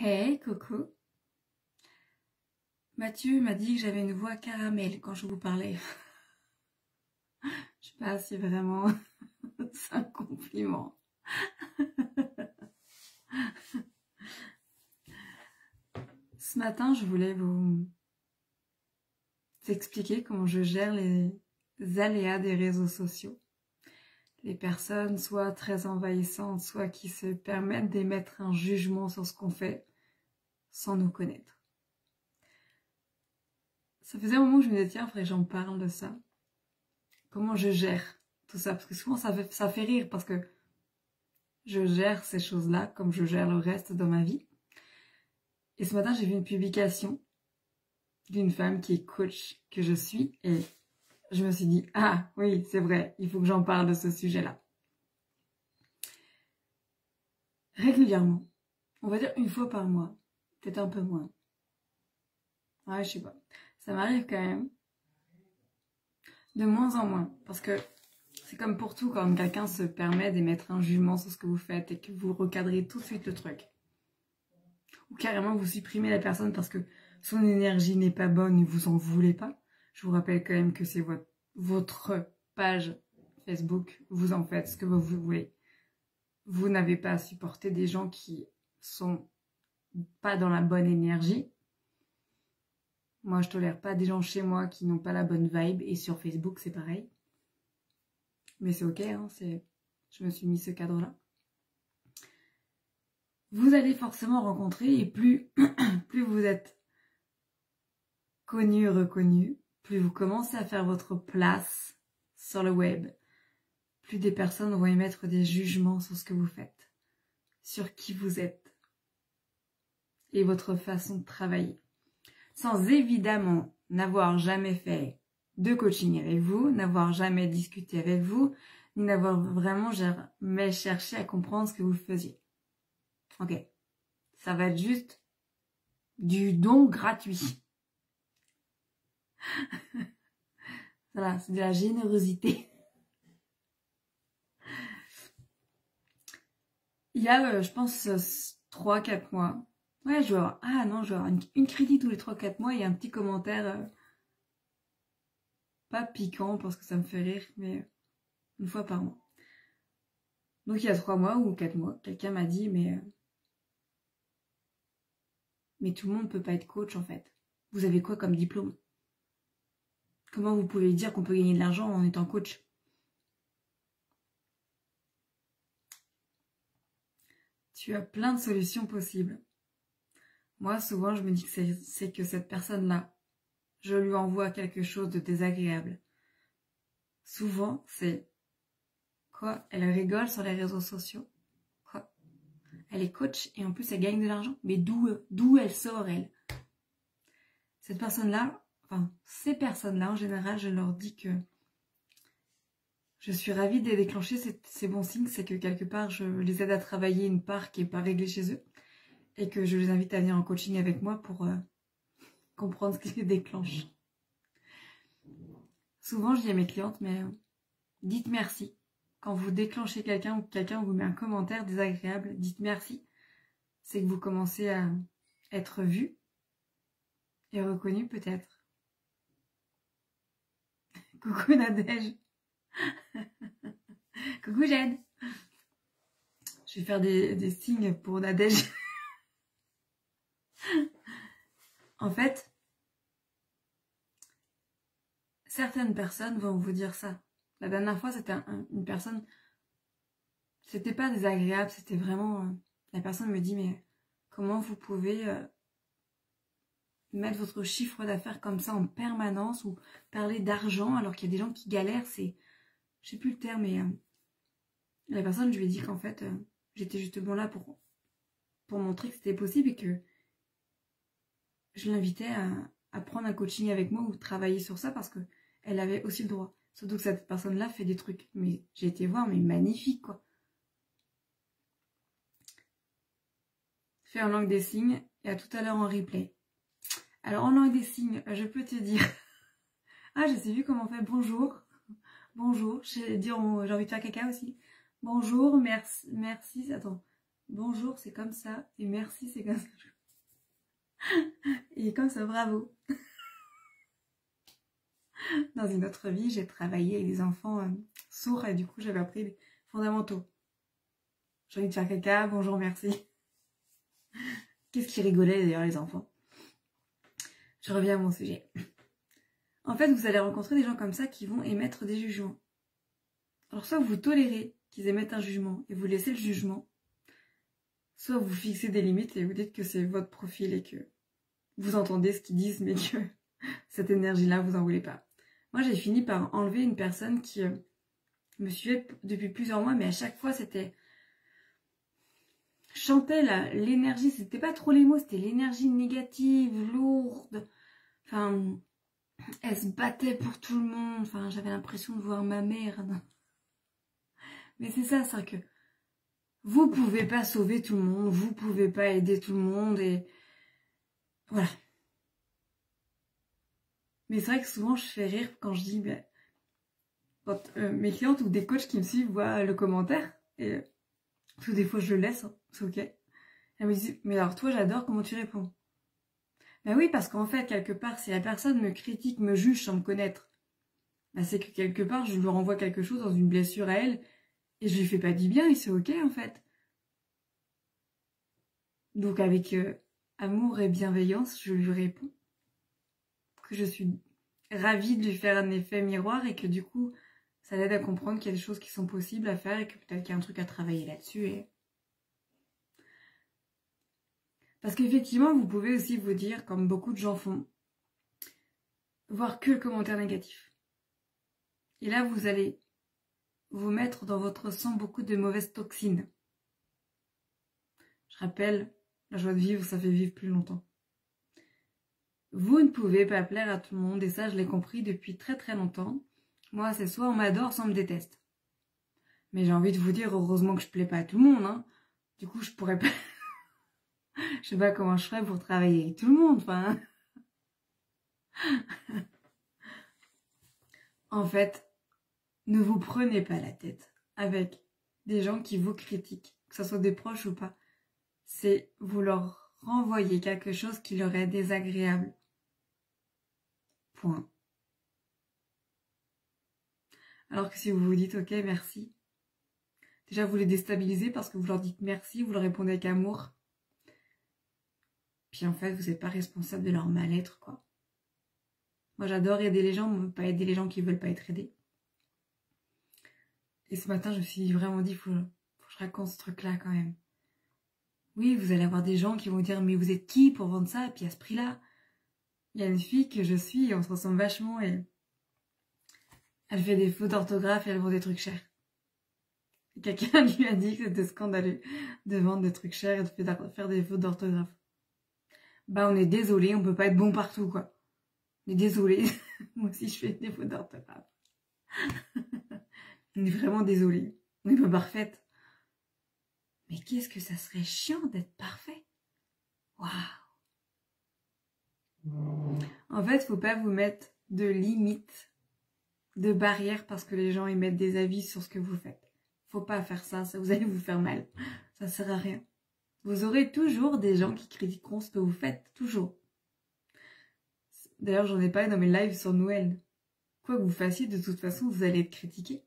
Hey, coucou. Mathieu m'a dit que j'avais une voix caramel quand je vous parlais. Je sais pas si vraiment c'est un compliment. Ce matin, je voulais vous expliquer comment je gère les aléas des réseaux sociaux. Les personnes soit très envahissantes, soit qui se permettent d'émettre un jugement sur ce qu'on fait sans nous connaître. Ça faisait un moment que je me disais, tiens, faudrait que j'en parle de ça. Comment je gère tout ça, parce que souvent ça fait rire, parce que je gère ces choses-là comme je gère le reste de ma vie. Et ce matin, j'ai vu une publication d'une femme qui est coach que je suis, et je me suis dit, ah oui, c'est vrai, il faut que j'en parle de ce sujet-là. Régulièrement, on va dire une fois par mois, peut-être un peu moins. Ouais, je sais pas. Ça m'arrive quand même de moins en moins, parce que c'est comme pour tout, quand quelqu'un se permet d'émettre un jugement sur ce que vous faites et que vous recadrez tout de suite le truc. Ou carrément vous supprimez la personne parce que son énergie n'est pas bonne et vous en voulez pas. Je vous rappelle quand même que c'est votre page Facebook, vous en faites ce que vous voulez. Vous n'avez pas à supporter des gens qui sont pas dans la bonne énergie. Moi, je tolère pas des gens chez moi qui n'ont pas la bonne vibe, et sur Facebook, c'est pareil. Mais c'est ok, hein, je me suis mis ce cadre-là. Vous allez forcément rencontrer, et plus vous êtes connu, reconnu, plus vous commencez à faire votre place sur le web, plus des personnes vont émettre des jugements sur ce que vous faites, sur qui vous êtes et votre façon de travailler. Sans évidemment n'avoir jamais fait de coaching avec vous, n'avoir jamais discuté avec vous, ni n'avoir vraiment jamais cherché à comprendre ce que vous faisiez. Ok, ça va être juste du don gratuit. Voilà, c'est de la générosité. Il y a, je pense, 3-4 mois. Ouais, je vais avoir, ah non, je vais avoir une critique tous les 3-4 mois et un petit commentaire, pas piquant parce que ça me fait rire, mais une fois par mois. Donc il y a 3 mois ou 4 mois, quelqu'un m'a dit, mais tout le monde ne peut pas être coach en fait. Vous avez quoi comme diplôme? Comment vous pouvez dire qu'on peut gagner de l'argent en étant coach? Tu as plein de solutions possibles. Moi, souvent, je me dis que c'est que cette personne-là, je lui envoie quelque chose de désagréable. Souvent, c'est quoi? Elle rigole sur les réseaux sociaux. Quoi? Elle est coach et en plus, elle gagne de l'argent. Mais d'où elle sort, elle? Cette personne-là, enfin, ces personnes-là, en général, je leur dis que je suis ravie de les déclencher. C'est bon signe, c'est que quelque part, je les aide à travailler une part qui n'est pas réglée chez eux. Et que je les invite à venir en coaching avec moi pour comprendre ce qui les déclenche. Souvent, je dis à mes clientes, mais dites merci. Quand vous déclenchez quelqu'un ou que quelqu'un vous met un commentaire désagréable, dites merci. C'est que vous commencez à être vu et reconnu peut-être. Coucou Nadège. Coucou Jade. Je vais faire des signes pour Nadège. En fait, certaines personnes vont vous dire ça. La dernière fois, c'était une personne, c'était pas désagréable, c'était vraiment, la personne me dit, mais comment vous pouvez mettre votre chiffre d'affaires comme ça en permanence ou parler d'argent alors qu'il y a des gens qui galèrent, je sais plus le terme, mais la personne, je lui ai dit qu'en fait, j'étais justement là pour montrer que c'était possible et que je l'invitais à prendre un coaching avec moi ou travailler sur ça parce que elle avait aussi le droit. Surtout que cette personne-là fait des trucs, mais j'ai été voir, mais magnifique quoi. Fait en langue des signes et à tout à l'heure en replay. Alors en langue des signes, je peux te dire... Ah, je sais plus comment on fait. Bonjour. Bonjour. J'ai envie de faire caca aussi. Bonjour, merci. Attends. bonjour, c'est comme ça, et merci, c'est comme ça. Et comme ça, bravo. Dans une autre vie, j'ai travaillé avec des enfants sourds et du coup, j'avais appris les fondamentaux. J'ai envie de faire caca, bonjour, merci. Qu'est-ce qui rigolait d'ailleurs les enfants? Je reviens à mon sujet. En fait, vous allez rencontrer des gens comme ça qui vont émettre des jugements. Alors soit vous tolérez qu'ils émettent un jugement et vous laissez le jugement, soit vous fixez des limites et vous dites que c'est votre profil et que vous entendez ce qu'ils disent mais que cette énergie-là, vous en voulez pas. Moi, j'ai fini par enlever une personne qui me suivait depuis plusieurs mois, mais à chaque fois, c'était... chantait l'énergie, c'était pas trop les mots, c'était l'énergie négative, lourde. Enfin, elle se battait pour tout le monde. Enfin, j'avais l'impression de voir ma mère. Mais c'est ça, c'est que vous pouvez pas sauver tout le monde, vous pouvez pas aider tout le monde et voilà. Mais c'est vrai que souvent je fais rire quand je dis, ben, quand mes clientes ou des coachs qui me suivent voient le commentaire et parce que des fois je le laisse, hein, c'est ok. Elle me dit, mais alors toi j'adore comment tu réponds. Ben oui, parce qu'en fait quelque part si la personne me critique, me juge sans me connaître, ben, c'est que quelque part je lui renvoie quelque chose dans une blessure à elle et je lui fais pas du bien et c'est ok en fait. Donc avec amour et bienveillance, je lui réponds que je suis ravie de lui faire un effet miroir et que du coup, ça l'aide à comprendre qu'il y a des choses qui sont possibles à faire et que peut-être qu'il y a un truc à travailler là-dessus. Et... parce qu'effectivement, vous pouvez aussi vous dire, comme beaucoup de gens font, voir que le commentaire négatif. Et là, vous allez vous mettre dans votre sang beaucoup de mauvaises toxines. Je rappelle, la joie de vivre, ça fait vivre plus longtemps. Vous ne pouvez pas plaire à tout le monde, et ça, je l'ai compris depuis très très longtemps. Moi, c'est soit on m'adore, soit on me déteste. Mais j'ai envie de vous dire, heureusement que je plais pas à tout le monde, hein. Du coup, je pourrais pas... je sais pas comment je ferais pour travailler avec tout le monde, enfin... En fait, ne vous prenez pas la tête avec des gens qui vous critiquent, que ce soit des proches ou pas. C'est vous leur renvoyer quelque chose qui leur est désagréable. Point. Alors que si vous vous dites, ok, merci. Déjà, vous les déstabilisez parce que vous leur dites merci, vous leur répondez avec amour. Puis en fait, vous n'êtes pas responsable de leur mal-être, quoi. Moi, j'adore aider les gens, mais on ne veut pas aider les gens qui ne veulent pas être aidés. Et ce matin, je me suis vraiment dit, faut que je raconte ce truc-là quand même. Oui, vous allez avoir des gens qui vont dire, mais vous êtes qui pour vendre ça? Et puis à ce prix-là, il y a une fille que je suis, et on se ressemble vachement, et elle fait des fautes d'orthographe et elle vend des trucs chers. Et quelqu'un lui a dit que c'était scandaleux de vendre des trucs chers et de faire des fautes d'orthographe. Bah, on est désolé, on peut pas être bon partout, quoi. On est désolé. Moi aussi, je fais des fautes d'orthographe. On est vraiment désolé. On n'est pas parfaite. Mais qu'est-ce que ça serait chiant d'être parfait. Waouh. En fait, faut pas vous mettre de limites, de barrières parce que les gens émettent des avis sur ce que vous faites. Faut pas faire ça, vous allez vous faire mal. Ça sert à rien. Vous aurez toujours des gens qui critiqueront ce que vous faites, toujours. D'ailleurs, j'en ai parlé dans mes lives sur Noël. Quoi que vous fassiez, de toute façon, vous allez être critiqué.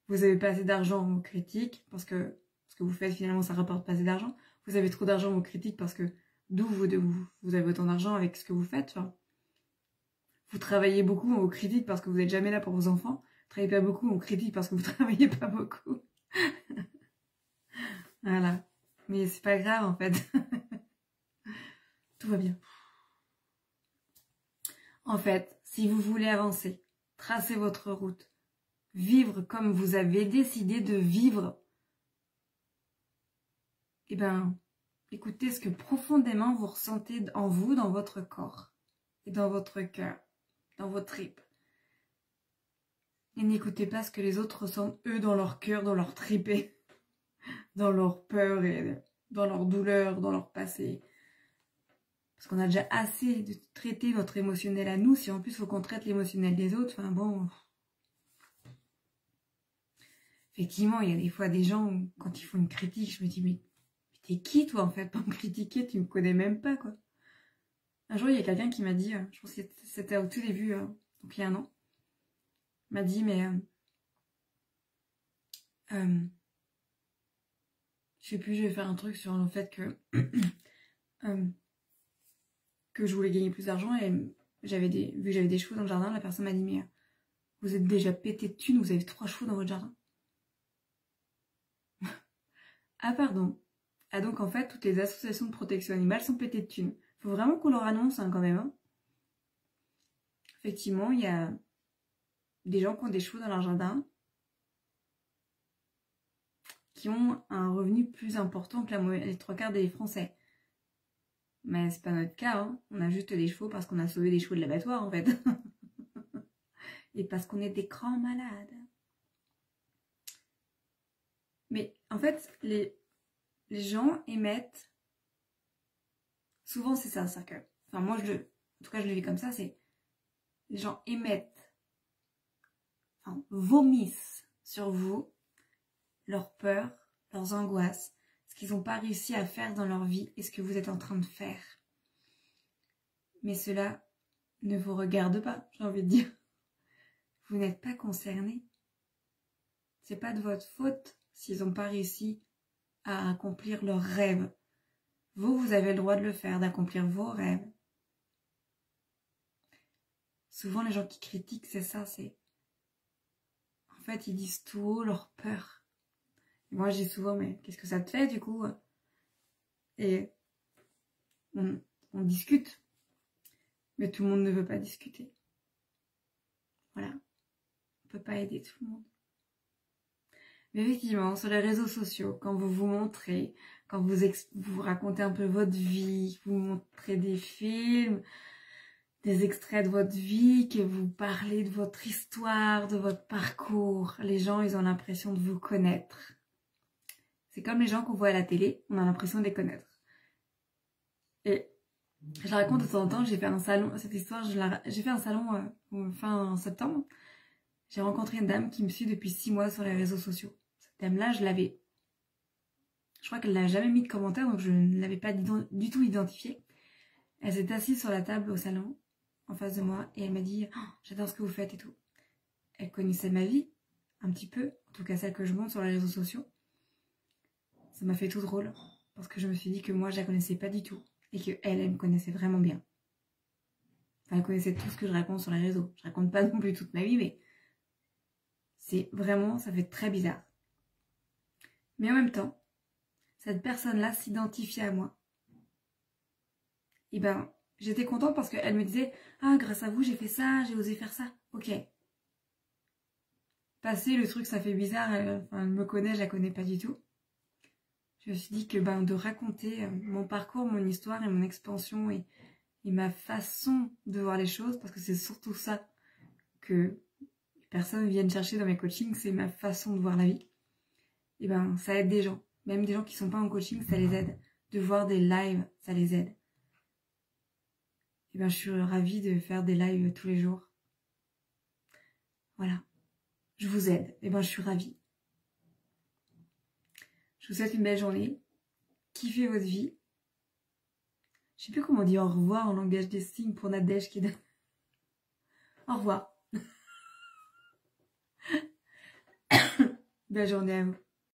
Vous avez pas assez d'argent, on vous critique, parce que ce que vous faites, finalement, ça rapporte pas assez d'argent. Vous avez trop d'argent, on vous critique, parce que d'où vous avez autant d'argent avec ce que vous faites. Enfin, vous travaillez beaucoup, on vous critique parce que vous n'êtes jamais là pour vos enfants. Vous travaillez pas beaucoup, on vous critique parce que vous travaillez pas beaucoup. Voilà. Mais c'est pas grave, en fait. Tout va bien. En fait, si vous voulez avancer, tracer votre route, vivre comme vous avez décidé de vivre, eh ben, écoutez ce que profondément vous ressentez en vous, dans votre corps, et dans votre cœur, dans vos tripes. Et n'écoutez pas ce que les autres ressentent, eux, dans leur cœur, dans leur tripes, dans leur peur et dans leur douleur, dans leur passé. Parce qu'on a déjà assez de traiter notre émotionnel à nous, si en plus il faut qu'on traite l'émotionnel des autres, enfin bon... Effectivement, il y a des fois des gens, quand ils font une critique, je me dis, mais t'es qui toi en fait pour me critiquer, tu me connais même pas quoi. Un jour il y a quelqu'un qui m'a dit, je pense que c'était au tout début, donc il y a un an, m'a dit mais je sais plus, je vais faire un truc sur le fait que que je voulais gagner plus d'argent et vu que j'avais des chevaux dans le jardin, la personne m'a dit mais vous êtes déjà pété de thunes, vous avez 3 chevaux dans votre jardin. Ah pardon. Ah donc en fait toutes les associations de protection animale sont pétées de thunes. Faut vraiment qu'on leur annonce hein, quand même. Hein. Effectivement, il y a des gens qui ont des chevaux dans leur jardin qui ont un revenu plus important que les 3/4 des Français. Mais c'est pas notre cas, hein. On a juste des chevaux parce qu'on a sauvé des chevaux de l'abattoir en fait. Et parce qu'on est des grands malades. Mais en fait, les gens émettent... Souvent c'est ça, c'est que... Enfin moi, en tout cas je le vis comme ça, c'est... Les gens émettent... Enfin, vomissent sur vous leurs peurs, leurs angoisses, ce qu'ils n'ont pas réussi à faire dans leur vie et ce que vous êtes en train de faire. Mais cela ne vous regarde pas, j'ai envie de dire. Vous n'êtes pas concerné. C'est pas de votre faute s'ils n'ont pas réussi à accomplir leurs rêves. Vous avez le droit de le faire, d'accomplir vos rêves. Souvent, les gens qui critiquent, c'est ça, c'est... En fait, ils disent tout haut leur peur. Et moi, je dis souvent, mais qu'est-ce que ça te fait, du coup? Et on discute. Mais tout le monde ne veut pas discuter. Voilà. On ne peut pas aider tout le monde. Mais effectivement, sur les réseaux sociaux, quand vous vous montrez, quand vous racontez un peu votre vie, vous montrez des films, des extraits de votre vie, que vous parlez de votre histoire, de votre parcours, les gens, ils ont l'impression de vous connaître. C'est comme les gens qu'on voit à la télé, on a l'impression de les connaître. Et je la raconte de temps en temps, j'ai fait un salon, cette histoire, j'ai fait un salon fin septembre. J'ai rencontré une dame qui me suit depuis 6 mois sur les réseaux sociaux. Cette dame-là, je crois qu'elle n'a jamais mis de commentaire, donc je ne l'avais pas du tout identifiée. Elle s'est assise sur la table au salon, en face de moi, et elle m'a dit oh, « J'adore ce que vous faites et tout ». Elle connaissait ma vie, un petit peu, en tout cas celle que je montre sur les réseaux sociaux. Ça m'a fait tout drôle, parce que je me suis dit que moi, je la connaissais pas du tout, et qu'elle me connaissait vraiment bien. Enfin, elle connaissait tout ce que je raconte sur les réseaux. Je raconte pas non plus toute ma vie, mais c'est vraiment, ça fait très bizarre. Mais en même temps, cette personne-là s'identifiait à moi. Et ben, j'étais contente parce qu'elle me disait « Ah, grâce à vous, j'ai fait ça, j'ai osé faire ça. » Ok. Passé le truc, ça fait bizarre, elle me connaît, je la connais pas du tout. Je me suis dit que de raconter mon parcours, mon histoire et mon expansion et ma façon de voir les choses, parce que c'est surtout ça que les personnes viennent chercher dans mes coachings, c'est ma façon de voir la vie. Et ça aide des gens. Même des gens qui sont pas en coaching, ça les aide. De voir des lives, ça les aide. Et je suis ravie de faire des lives tous les jours. Voilà. Je vous aide. Et je suis ravie. Je vous souhaite une belle journée. Kiffez votre vie. Je sais plus comment on dit au revoir en langage des signes pour Nadège qui donne. Au revoir. Belle journée à vous.